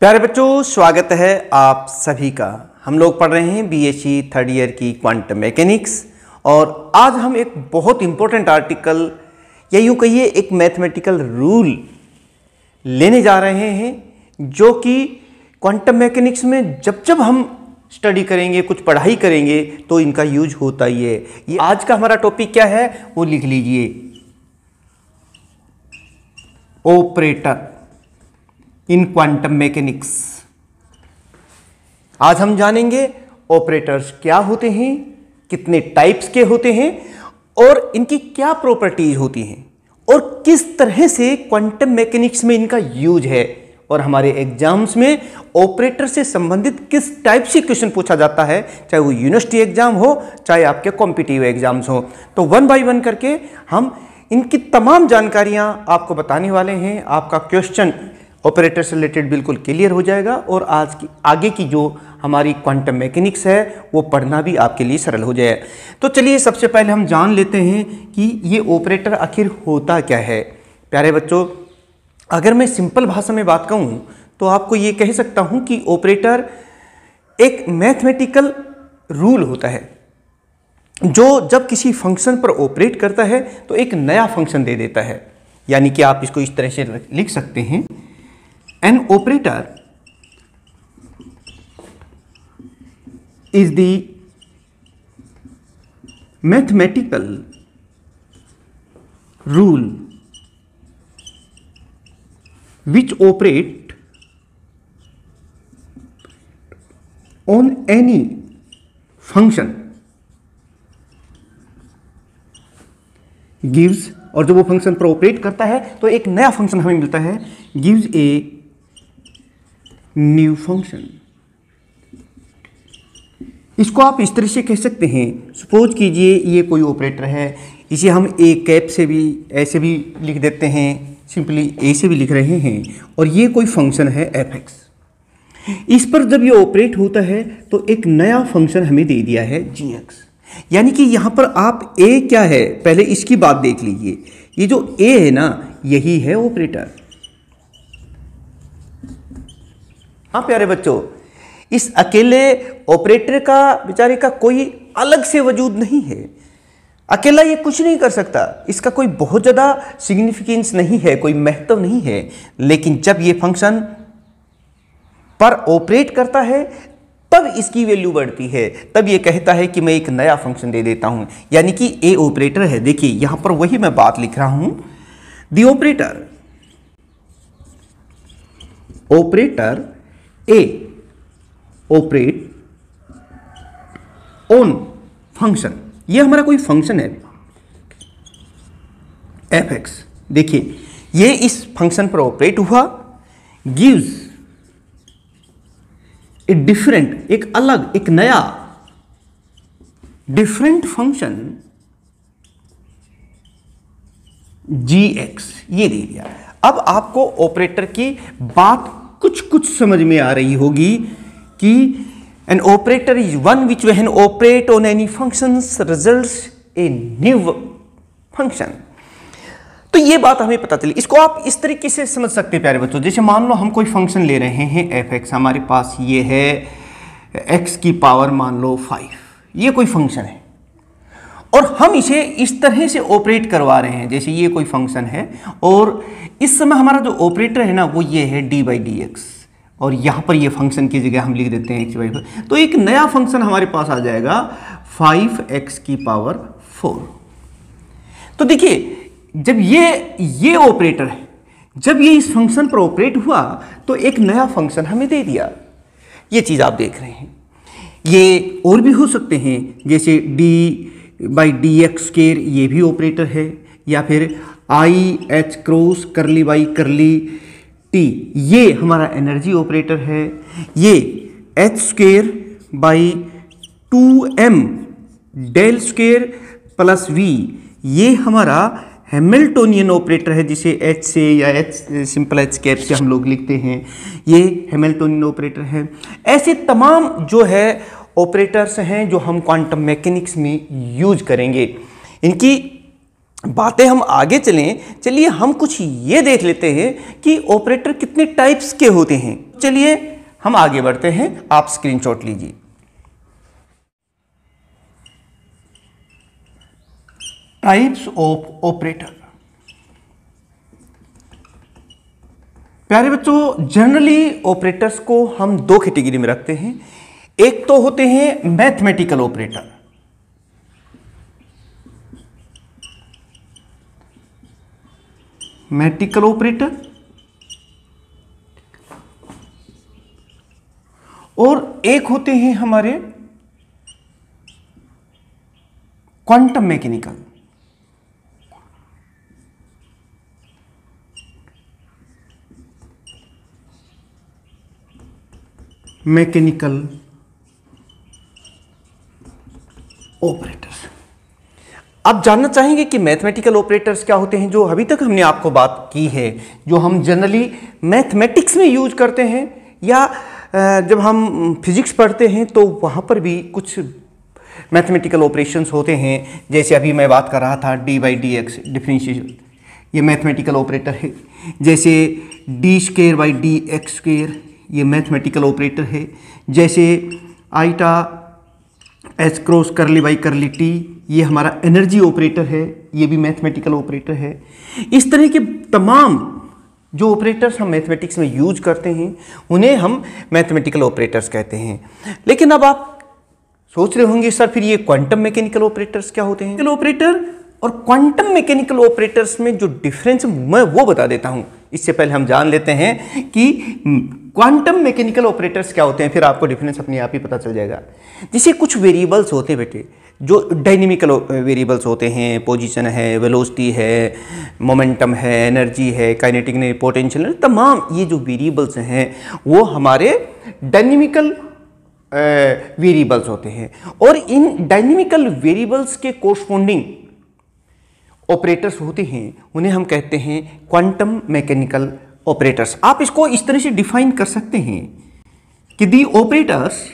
प्यारे बच्चों, स्वागत है आप सभी का। हम लोग पढ़ रहे हैं बीएससी थर्ड ईयर की क्वांटम मैकेनिक्स और आज हम एक बहुत इंपॉर्टेंट आर्टिकल या यूँ कहिए एक मैथमेटिकल रूल लेने जा रहे हैं जो कि क्वांटम मैकेनिक्स में जब जब हम स्टडी करेंगे, कुछ पढ़ाई करेंगे तो इनका यूज होता ही है। ये आज का हमारा टॉपिक क्या है वो लिख लीजिए, ऑपरेटर इन क्वांटम मैकेनिक्स। आज हम जानेंगे ऑपरेटर्स क्या होते हैं, कितने टाइप्स के होते हैं और इनकी क्या प्रॉपर्टीज होती हैं और किस तरह से क्वांटम मैकेनिक्स में इनका यूज है। और हमारे एग्जाम्स में ऑपरेटर से संबंधित किस टाइप से क्वेश्चन पूछा जाता है, चाहे वो यूनिवर्सिटी एग्जाम हो चाहे आपके कॉम्पिटिटिव एग्जाम्स हो। तो वन बाय वन करके हम इनकी तमाम जानकारियां आपको बताने वाले हैं। आपका क्वेश्चन ऑपरेटर से रिलेटेड बिल्कुल क्लियर हो जाएगा और आज की आगे की जो हमारी क्वांटम मैकेनिक्स है वो पढ़ना भी आपके लिए सरल हो जाए। तो चलिए सबसे पहले हम जान लेते हैं कि ये ऑपरेटर आखिर होता क्या है। प्यारे बच्चों, अगर मैं सिंपल भाषा में बात कहूँ तो आपको ये कह सकता हूँ कि ऑपरेटर एक मैथमेटिकल रूल होता है जो जब किसी फंक्शन पर ऑपरेट करता है तो एक नया फंक्शन दे देता है। यानी कि आप इसको इस तरह से लिख सकते हैं, an operator is the mathematical rule which operate on any function gives, और जब वो फंक्शन पर ऑपरेट करता है तो एक नया फंक्शन हमें मिलता है, gives a न्यू फंक्शन। इसको आप इस तरह से कह सकते हैं, सपोज कीजिए ये कोई ऑपरेटर है, इसे हम ए कैप से भी ऐसे भी लिख देते हैं, सिंपली ए से भी लिख रहे हैं, और ये कोई फंक्शन है एफ एक्स। इस पर जब ये ऑपरेट होता है तो एक नया फंक्शन हमें दे दिया है जी एक्स। यानी कि यहां पर आप ए क्या है पहले इसकी बात देख लीजिए। ये जो ए है ना, यही है ऑपरेटर। हाँ प्यारे बच्चों, इस अकेले ऑपरेटर का बेचारे का कोई अलग से वजूद नहीं है। अकेला ये कुछ नहीं कर सकता, इसका कोई बहुत ज़्यादा सिग्निफिकेंस नहीं है, कोई महत्व नहीं है। लेकिन जब ये फंक्शन पर ऑपरेट करता है तब इसकी वैल्यू बढ़ती है, तब ये कहता है कि मैं एक नया फंक्शन दे देता हूं। यानी कि ए ऑपरेटर है। देखिए यहां पर वही मैं बात लिख रहा हूं, the operator A operate on function. ये हमारा कोई फंक्शन है एफ एक्स। देखिए ये इस फंक्शन पर ऑपरेट हुआ, गिव्स ए डिफरेंट, एक अलग, एक नया डिफरेंट फंक्शन जी एक्स, ये दे दिया। अब आपको ऑपरेटर की बात कुछ कुछ समझ में आ रही होगी कि an operator is one which when operate on any functions results a new function। तो ये बात हमें पता चली। इसको आप इस तरीके से समझ सकते हैं प्यारे बच्चों, जैसे मान लो हम कोई फंक्शन ले रहे हैं एफ एक्स, हमारे पास ये है एक्स की पावर मान लो 5, ये कोई फंक्शन है और हम इसे इस तरह से ऑपरेट करवा रहे हैं जैसे ये कोई फंक्शन है और इस समय हमारा जो ऑपरेटर है ना वो ये है डी बाई डी एक्स, और यहाँ पर ये फंक्शन की जगह हम लिख देते हैं एक्स बाई 5। तो एक नया फंक्शन हमारे पास आ जाएगा 5x की पावर 4। तो देखिए जब ये ऑपरेटर है, जब ये इस फंक्शन पर ऑपरेट हुआ तो एक नया फंक्शन हमें दे दिया। ये चीज़ आप देख रहे हैं। ये और भी हो सकते हैं जैसे d by d x square, ये भी ऑपरेटर है, या फिर i h cross curly by curly t, ये हमारा एनर्जी ऑपरेटर है। ये h square by 2m del square plus v, ये हमारा हैमिल्टोनियन ऑपरेटर है जिसे एच से या एच सिंपल एच कैप से हम लोग लिखते हैं, ये हैमिल्टोनियन ऑपरेटर है। ऐसे तमाम जो है ऑपरेटर्स हैं जो हम क्वांटम मैकेनिक्स में यूज करेंगे। इनकी बातें हम आगे चलें, चलिए हम कुछ ये देख लेते हैं कि ऑपरेटर कितने टाइप्स के होते हैं। चलिए हम आगे बढ़ते हैं, आप स्क्रीनशॉट लीजिए। Types of operator. प्यारे बच्चों, जनरली ऑपरेटर्स को हम दो कैटेगरी में रखते हैं। एक तो होते हैं मैथमेटिकल ऑपरेटर, मैथमेटिकल ऑपरेटर, और एक होते हैं हमारे क्वांटम मैकेनिकल। Mechanical operators. आप जानना चाहेंगे कि मैथमेटिकल ऑपरेटर्स क्या होते हैं, जो अभी तक हमने आपको बात की है, जो हम जनरली मैथमेटिक्स में यूज करते हैं, या जब हम फिजिक्स पढ़ते हैं तो वहाँ पर भी कुछ मैथमेटिकल ऑपरेशंस होते हैं। जैसे अभी मैं बात कर रहा था dy/dx डिफरेंशिएशन, ये मैथमेटिकल ऑपरेटर है। जैसे d²/dx², ये मैथमेटिकल ऑपरेटर है। जैसे आइटा h क्रॉस _t, ये हमारा एनर्जी ऑपरेटर है, ये भी मैथमेटिकल ऑपरेटर है। इस तरह के तमाम जो ऑपरेटर्स हम मैथमेटिक्स में यूज करते हैं उन्हें हम मैथमेटिकल ऑपरेटर्स कहते हैं। लेकिन अब आप सोच रहे होंगे सर फिर ये क्वांटम मैकेनिकल ऑपरेटर्स क्या होते हैं? ऑपरेटर और क्वांटम मैकेनिकल ऑपरेटर्स में जो डिफरेंस मैं वो बता देता हूं। इससे पहले हम जान लेते हैं कि क्वांटम मैकेनिकल ऑपरेटर्स क्या होते हैं, फिर आपको डिफरेंस अपने आप ही पता चल जाएगा। जैसे कुछ वेरिएबल्स होते हैं बेटे, जो डायनेमिकल वेरिएबल्स होते हैं, पोजीशन है, वेलोसिटी है, मोमेंटम है, एनर्जी है, काइनेटिक एनर्जी, पोटेंशियल एनर्जी, तमाम ये जो वेरिएबल्स हैं वो हमारे डायनेमिकल वेरिएबल्स होते हैं। और इन डायनेमिकल वेरिएबल्स के कोरस्पॉन्डिंग ऑपरेटर्स होते हैं, उन्हें हम कहते हैं क्वांटम मैकेनिकल ऑपरेटर्स। आप इसको इस तरह से डिफाइन कर सकते हैं कि the operators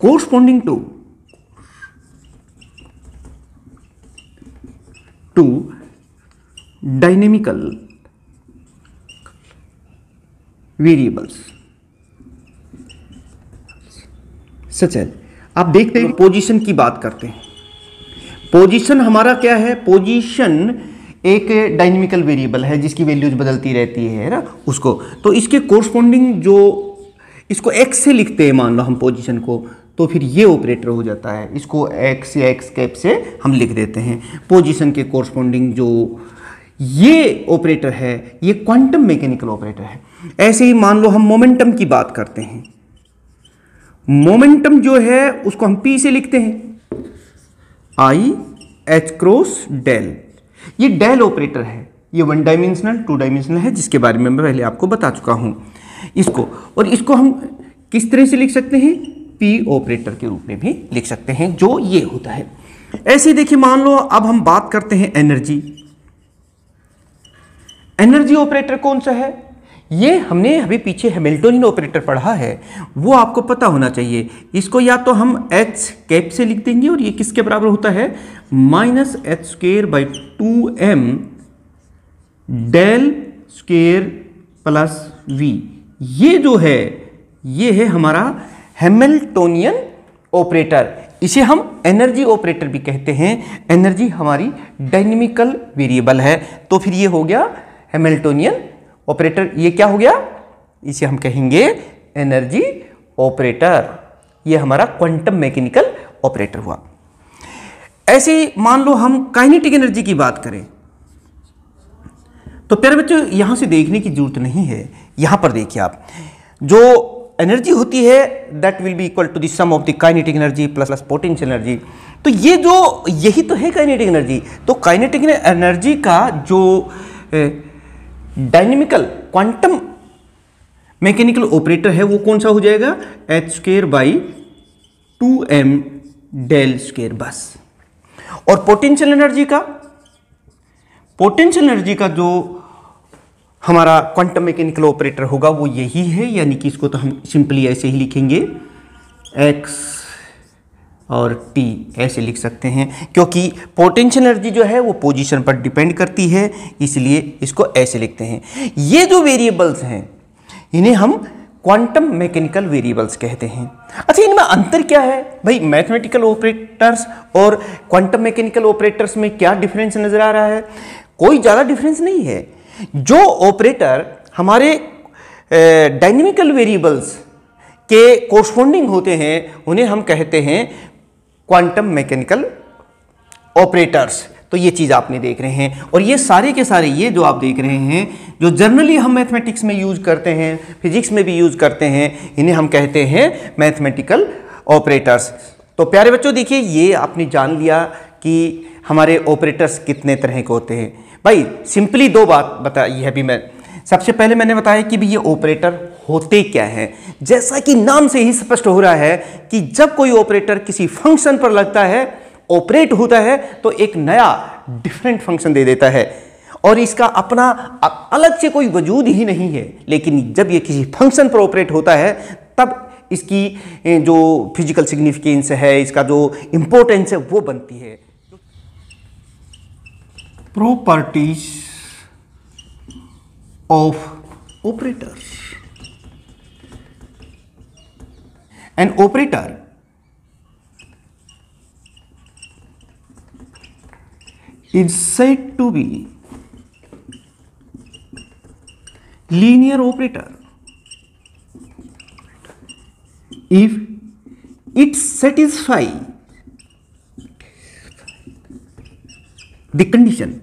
corresponding to dynamical variables सच है। आप देखते हैं पोजीशन की बात करते हैं। पोजीशन हमारा क्या है? पोजीशन एक डायनेमिकल वेरिएबल है जिसकी वैल्यूज बदलती रहती है ना, उसको तो इसके कोरस्पॉन्डिंग जो इसको x से लिखते हैं, मान लो हम पोजीशन को, तो फिर ये ऑपरेटर हो जाता है। इसको x या x कैप से हम लिख देते हैं। पोजीशन के कोरस्पॉन्डिंग जो ये ऑपरेटर है ये क्वांटम मैकेनिकल ऑपरेटर है। ऐसे ही मान लो हम मोमेंटम की बात करते हैं। मोमेंटम जो है उसको हम p से लिखते हैं, I h क्रॉस डेल। ये डेल ऑपरेटर है, ये वन डायमेंशनल, टू डायमेंशनल है, जिसके बारे में मैं पहले आपको बता चुका हूं इसको। और इसको हम किस तरह से लिख सकते हैं? p ऑपरेटर के रूप में भी लिख सकते हैं, जो ये होता है। ऐसे देखिए, मान लो अब हम बात करते हैं एनर्जी। एनर्जी ऑपरेटर कौन सा है? ये हमने अभी पीछे हैमिल्टोनियन ऑपरेटर पढ़ा है, वो आपको पता होना चाहिए। इसको या तो हम h कैप से लिख देंगे, और ये किसके बराबर होता है? -h²/2m del square plus v। ये जो है ये है हमारा हैमिल्टोनियन ऑपरेटर। इसे हम एनर्जी ऑपरेटर भी कहते हैं। एनर्जी हमारी डायनेमिकल वेरिएबल है, तो फिर ये हो गया हैमिल्टोनियन ऑपरेटर। ये क्या हो गया? इसे हम कहेंगे एनर्जी ऑपरेटर। ये हमारा क्वांटम मैकेनिकल ऑपरेटर हुआ। ऐसे मान लो हम काइनेटिक एनर्जी की बात करें, तो प्यारे बच्चों यहां से देखने की जरूरत नहीं है। यहां पर देखिए आप, जो एनर्जी होती है that will be equal to the sum of the kinetic energy plus potential energy. तो ये जो यही तो है काइनेटिक एनर्जी। तो काइनेटिक एनर्जी का जो डायनेमिकल क्वांटम मैकेनिकल ऑपरेटर है वो कौन सा हो जाएगा? h²/2m डेल स्क्वेयर बस। और पोटेंशियल एनर्जी का जो हमारा क्वांटम मैकेनिकल ऑपरेटर होगा वो यही है, यानी कि इसको तो हम सिंपली ऐसे ही लिखेंगे x और T ऐसे लिख सकते हैं, क्योंकि पोटेंशियल एनर्जी जो है वो पोजीशन पर डिपेंड करती है, इसलिए इसको ऐसे लिखते हैं। ये जो वेरिएबल्स हैं इन्हें हम क्वांटम मैकेनिकल वेरिएबल्स कहते हैं। अच्छा, इनमें अंतर क्या है भाई? मैथमेटिकल ऑपरेटर्स और क्वांटम मैकेनिकल ऑपरेटर्स में क्या डिफरेंस नजर आ रहा है? कोई ज़्यादा डिफरेंस नहीं है। जो ऑपरेटर हमारे डायनेमिकल वेरिएबल्स के कोरस्पॉन्डिंग होते हैं उन्हें हम कहते हैं क्वांटम मैकेनिकल ऑपरेटर्स। तो ये चीज़ आपने देख रहे हैं, और ये सारे के सारे ये जो आप देख रहे हैं जो जनरली हम मैथमेटिक्स में यूज करते हैं, फिजिक्स में भी यूज करते हैं, इन्हें हम कहते हैं मैथमेटिकल ऑपरेटर्स। तो प्यारे बच्चों देखिए, ये आपने जान लिया कि हमारे ऑपरेटर्स कितने तरह के होते हैं। भाई सिंपली दो बात बताई है अभी मैं। सबसे पहले मैंने बताया कि भाई ये ऑपरेटर होते क्या हैं। जैसा कि नाम से ही स्पष्ट हो रहा है कि जब कोई ऑपरेटर किसी फंक्शन पर लगता है, ऑपरेट होता है, तो एक नया डिफरेंट फंक्शन दे देता है, और इसका अपना अलग से कोई वजूद ही नहीं है। लेकिन जब ये किसी फंक्शन पर ऑपरेट होता है तब इसकी जो फिजिकल सिग्निफिकेंस है, इसका जो इंपॉर्टेंस है वो बनती है। Properties of operators. An operator is said to be linear operator if it satisfies the condition।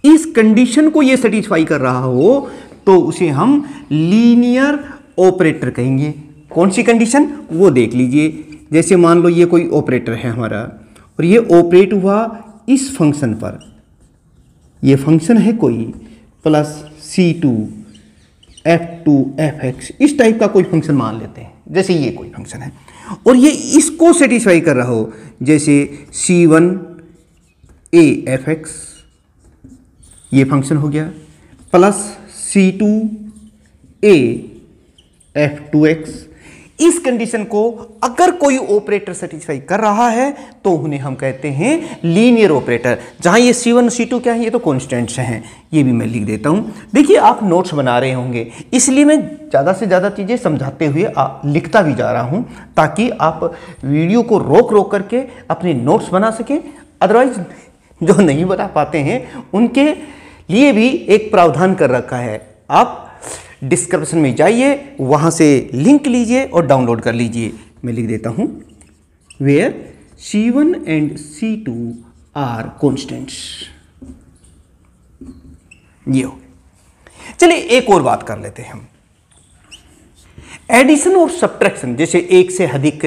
इस कंडीशन को ये सेटिस्फाई कर रहा हो तो उसे हम लीनियर ऑपरेटर कहेंगे। कौन सी कंडीशन वो देख लीजिए। जैसे मान लो ये कोई ऑपरेटर है हमारा, और ये ऑपरेट हुआ इस फंक्शन पर। ये फंक्शन है कोई प्लस C2 F2 Fx, इस टाइप का कोई फंक्शन मान लेते हैं। जैसे ये कोई फंक्शन है और ये इसको सेटिस्फाई कर रहा हो, जैसे C1 A Fx ये फंक्शन हो गया, प्लस C2 A F2x। इस कंडीशन को अगर कोई ऑपरेटर सेटिस्फाई कर रहा है तो उन्हें हम कहते हैं लीनियर ऑपरेटर। जहां ये C1 C2 क्या है, ये तो कॉन्स्टेंट्स हैं। ये भी मैं लिख देता हूं। देखिए आप नोट्स बना रहे होंगे, इसलिए मैं ज़्यादा से ज़्यादा चीज़ें समझाते हुए लिखता भी जा रहा हूं, ताकि आप वीडियो को रोक रोक करके अपने नोट्स बना सकें। अदरवाइज जो नहीं बना पाते हैं उनके लिए भी एक प्रावधान कर रखा है। आप डिस्क्रिप्शन में जाइए, वहां से लिंक लीजिए और डाउनलोड कर लीजिए। मैं लिख देता हूं where C1 and C2 are constants. ये हो। चलिए एक और बात कर लेते हैं हम। एडिशन और सब्ट्रैक्शन, जैसे एक से अधिक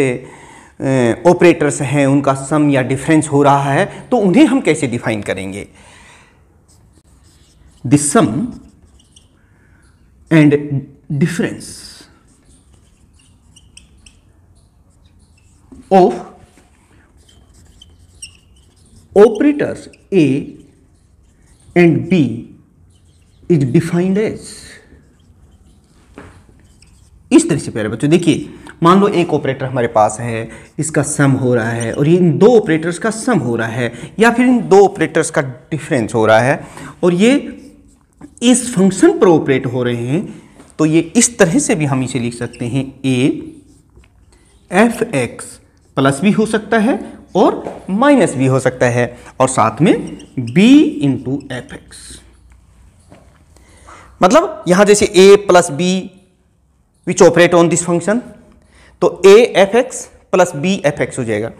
ऑपरेटर्स हैं, उनका सम या डिफरेंस हो रहा है, तो उन्हें हम कैसे डिफाइन करेंगे? The sum and difference of operators A and B is defined as। इस तरह से प्यारे बच्चों देखिए, मान लो एक ऑपरेटर हमारे पास है, इसका सम हो रहा है, और ये इन दो ऑपरेटर्स का सम हो रहा है, या फिर इन दो ऑपरेटर्स का डिफरेंस हो रहा है, और ये इस फंक्शन पर ऑपरेट हो रहे हैं। तो ये इस तरह से भी हम इसे लिख सकते हैं, A Fx प्लस भी हो सकता है और माइनस भी हो सकता है, और साथ में B इंटू Fx। मतलब यहां जैसे A plus B which operate on this function, तो A Fx plus B Fx हो जाएगा।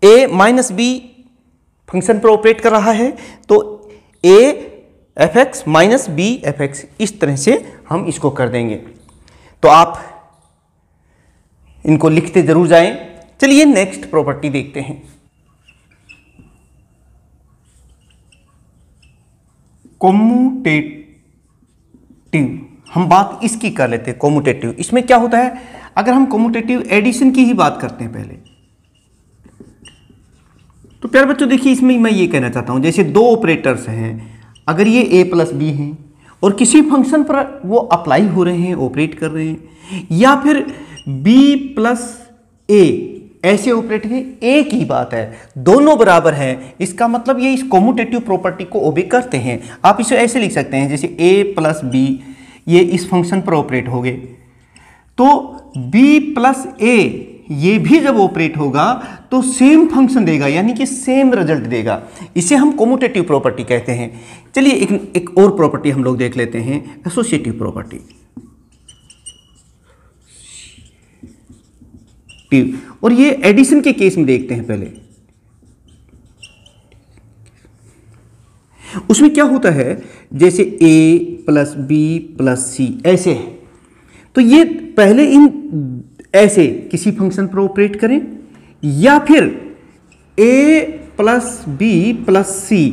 A माइनस B फंक्शन पर ऑपरेट कर रहा है, तो A Fx minus B Fx, इस तरह से हम इसको कर देंगे। तो आप इनको लिखते जरूर जाएं। चलिए नेक्स्ट प्रॉपर्टी देखते हैं। कोमुटेटिव, हम बात इसकी कर लेते हैं। कोमुटेटिव, इसमें क्या होता है? अगर हम कोमुटेटिव एडिशन की ही बात करते हैं पहले, तो प्यारे बच्चों देखिए, इसमें मैं ये कहना चाहता हूं, जैसे दो ऑपरेटर्स हैं, अगर ये A प्लस बी हैं और किसी फंक्शन पर वो अप्लाई हो रहे हैं, ऑपरेट कर रहे हैं, या फिर B प्लस A ऐसे ऑपरेटर है, एक ही बात है, दोनों बराबर हैं, इसका मतलब ये इस कॉम्यूटेटिव प्रॉपर्टी को ओबे करते हैं। आप इसे ऐसे लिख सकते हैं जैसे a प्लस बी ये इस फंक्शन पर ऑपरेट हो गए, तो b प्लस a ये भी जब ऑपरेट होगा तो सेम फंक्शन देगा, यानी कि सेम रिजल्ट देगा। इसे हम कॉम्यूटेटिव प्रॉपर्टी कहते हैं। चलिए एक और प्रॉपर्टी हम लोग देख लेते हैं, एसोसिएटिव प्रॉपर्टी। और ये एडिशन के केस में देखते हैं पहले। उसमें क्या होता है, जैसे a प्लस बी प्लस सी ऐसे है, तो ये पहले इन ऐसे किसी फंक्शन पर ऑपरेट करें, या फिर a प्लस बी प्लस सी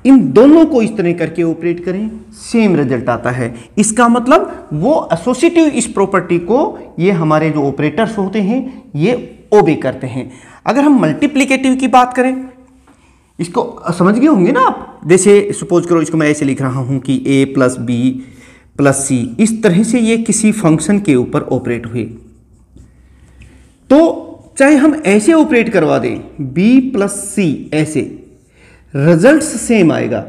इन दोनों को इस तरह करके ऑपरेट करें, सेम रिजल्ट आता है। इसका मतलब वो एसोसिएटिव इस प्रॉपर्टी को ये हमारे जो ऑपरेटर्स होते हैं ये ओबे करते हैं। अगर हम मल्टीप्लिकेटिव की बात करें, इसको समझ गए होंगे ना आप। जैसे सपोज करो इसको मैं ऐसे लिख रहा हूं कि a प्लस बी प्लस सी, इस तरह से ये किसी फंक्शन के ऊपर ऑपरेट हुए, तो चाहे हम ऐसे ऑपरेट करवा दें b प्लस सी ऐसे, रिजल्ट सेम आएगा।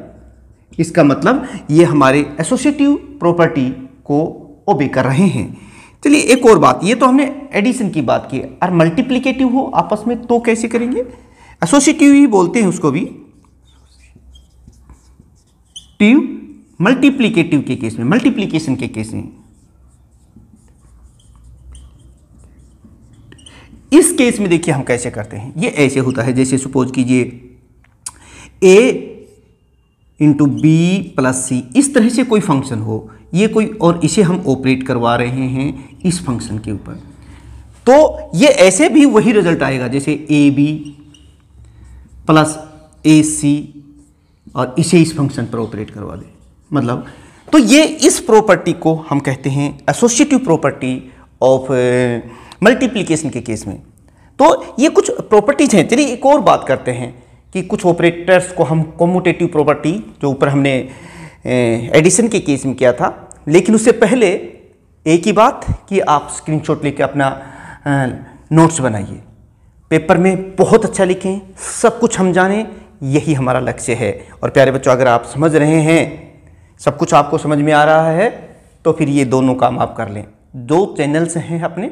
इसका मतलब ये हमारे एसोसिएटिव प्रॉपर्टी को ओबे कर रहे हैं। चलिए एक और बात, ये तो हमने एडिशन की बात की, और मल्टीप्लिकेटिव हो आपस में तो कैसे करेंगे, एसोसिएटिव ही बोलते हैं उसको भी, मल्टीप्लिकेटिव के केस में, मल्टीप्लिकेशन के केस में। इस केस में देखिए हम कैसे करते हैं, ये ऐसे होता है, जैसे सपोज कीजिए a इंटू बी प्लस सी, इस तरह से कोई फंक्शन हो, ये कोई, और इसे हम ऑपरेट करवा रहे हैं इस फंक्शन के ऊपर, तो ये ऐसे भी वही रिजल्ट आएगा, जैसे ए बी प्लस ए सी, और इसे इस फंक्शन पर ऑपरेट करवा दे, मतलब तो ये इस प्रॉपर्टी को हम कहते हैं एसोसिएटिव प्रॉपर्टी ऑफ मल्टीप्लिकेशन के केस में। तो ये कुछ प्रॉपर्टीज हैं। चलिए एक और बात करते हैं कि कुछ ऑपरेटर्स को हम कॉम्यूटेटिव प्रॉपर्टी, जो ऊपर हमने एडिशन के केस में किया था, लेकिन उससे पहले एक ही बात कि आप स्क्रीनशॉट लेके अपना नोट्स बनाइए, पेपर में बहुत अच्छा लिखें, सब कुछ हम जानें, यही हमारा लक्ष्य है। और प्यारे बच्चों, अगर आप समझ रहे हैं, सब कुछ आपको समझ में आ रहा है, तो फिर ये दोनों काम आप कर लें। 2 चैनल्स हैं अपने,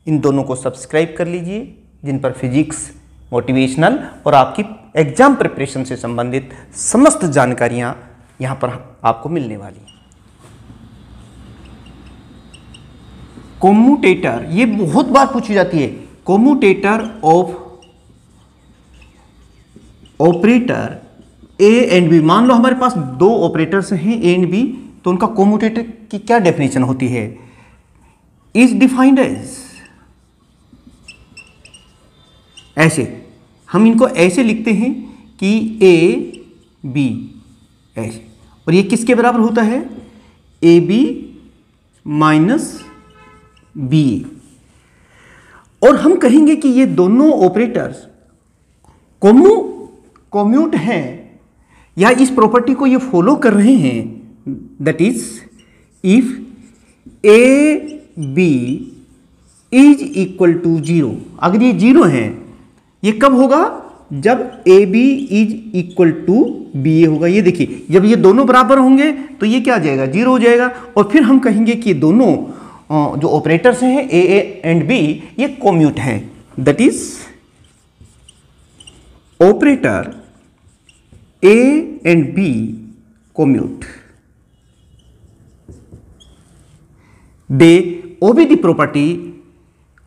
इन दोनों को सब्सक्राइब कर लीजिए, जिन पर फिजिक्स, मोटिवेशनल और आपकी एग्जाम प्रिपरेशन से संबंधित समस्त जानकारियां यहां पर आपको मिलने वाली हैं। कॉम्यूटेटर, ये बहुत बार पूछी जाती है, commutator of operator a and b. मान लो हमारे पास 2 ऑपरेटर्स हैं ए एंड बी, तो उनका कॉम्यूटेटर की क्या डेफिनेशन होती है, इज डिफाइंड एज, ऐसे हम इनको ऐसे लिखते हैं कि ए बी ऐसे, और ये किसके बराबर होता है, ए बी माइनस बी। और हम कहेंगे कि ये दोनों ऑपरेटर्स कॉम्यूट हैं, या इस प्रॉपर्टी को ये फॉलो कर रहे हैं, that is if A B is equal to 0। अगर ये 0 है, ये कब होगा, जब A B is equal to B A होगा। ये देखिए, जब ये दोनों बराबर होंगे तो ये क्या आ जाएगा, 0 हो जाएगा। और फिर हम कहेंगे कि दोनों जो ऑपरेटर्स हैं ए एंड बी, ये कॉम्यूट हैं, that is operator a and b commute, they obey the property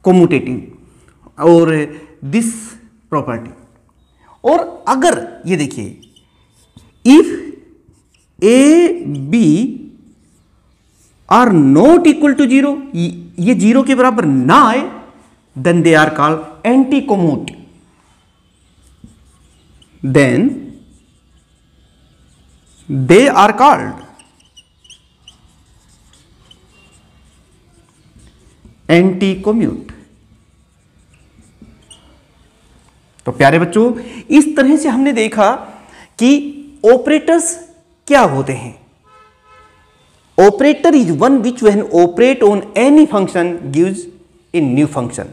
commutative और दिस प्रॉपर्टी। और अगर ये देखिए, if A b are not equal to 0, ये 0 के बराबर ना आए, then they are called anti commute, then they are called anti commute. तो प्यारे बच्चों, इस तरह से हमने देखा कि ऑपरेटर्स क्या होते हैं। Operator is one which when operate on any function gives a new function.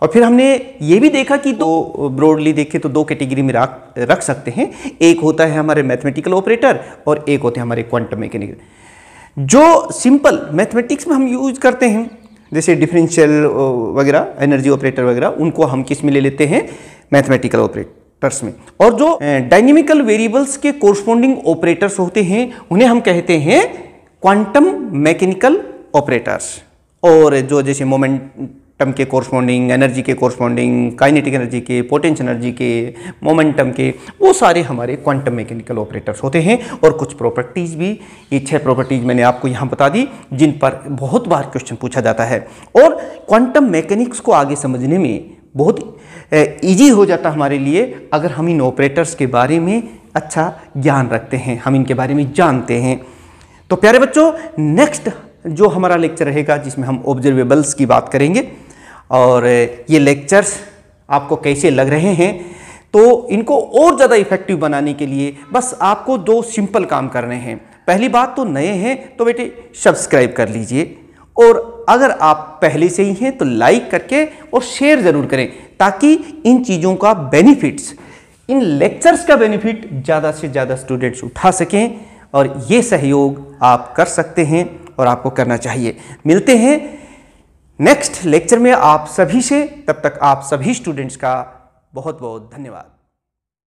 और फिर हमने ये भी देखा कि दो, ब्रॉडली देखें तो दो कैटेगरी में रख सकते हैं। एक होता है हमारे मैथमेटिकल ऑपरेटर और एक होते हैं हमारे क्वांटम मैकेनिकल। जो सिंपल मैथमेटिक्स में हम यूज करते हैं जैसे डिफरेंशियल वगैरह, एनर्जी ऑपरेटर वगैरह, उनको हम किस में ले लेते हैं, मैथमेटिकल ऑपरेटर्स में। और जो डायनेमिकल वेरिएबल्स के कोरस्पॉन्डिंग ऑपरेटर्स होते हैं उन्हें हम कहते हैं क्वांटम मैकेनिकल ऑपरेटर्स। और जो जैसे मोमेंटम के कोरस्पॉन्डिंग, एनर्जी के कोरस्पॉन्डिंग, काइनेटिक एनर्जी के, पोटेंशियल एनर्जी के, मोमेंटम के, वो सारे हमारे क्वांटम मैकेनिकल ऑपरेटर्स होते हैं। और कुछ प्रॉपर्टीज भी, ये 6 प्रॉपर्टीज मैंने आपको यहाँ बता दी जिन पर बहुत बार क्वेश्चन पूछा जाता है। और क्वांटम मैकेनिक्स को आगे समझने में बहुत ईजी हो जाता हमारे लिए अगर हम इन ऑपरेटर्स के बारे में अच्छा ज्ञान रखते हैं, हम इनके बारे में जानते हैं। तो प्यारे बच्चों, नेक्स्ट जो हमारा लेक्चर रहेगा जिसमें हम ऑब्जर्वेबल्स की बात करेंगे। और ये लेक्चर्स आपको कैसे लग रहे हैं, तो इनको और ज़्यादा इफेक्टिव बनाने के लिए बस आपको 2 सिंपल काम करने हैं। पहली बात, तो नए हैं तो बेटे सब्सक्राइब कर लीजिए, और अगर आप पहले से ही हैं तो लाइक करके और शेयर ज़रूर करें, ताकि इन चीज़ों का बेनिफिट्स, इन लेक्चर्स का बेनिफिट ज़्यादा से ज़्यादा स्टूडेंट्स उठा सकें। और ये सहयोग आप कर सकते हैं और आपको करना चाहिए। मिलते हैं नेक्स्ट लेक्चर में आप सभी से, तब तक आप सभी स्टूडेंट्स का बहुत बहुत धन्यवाद।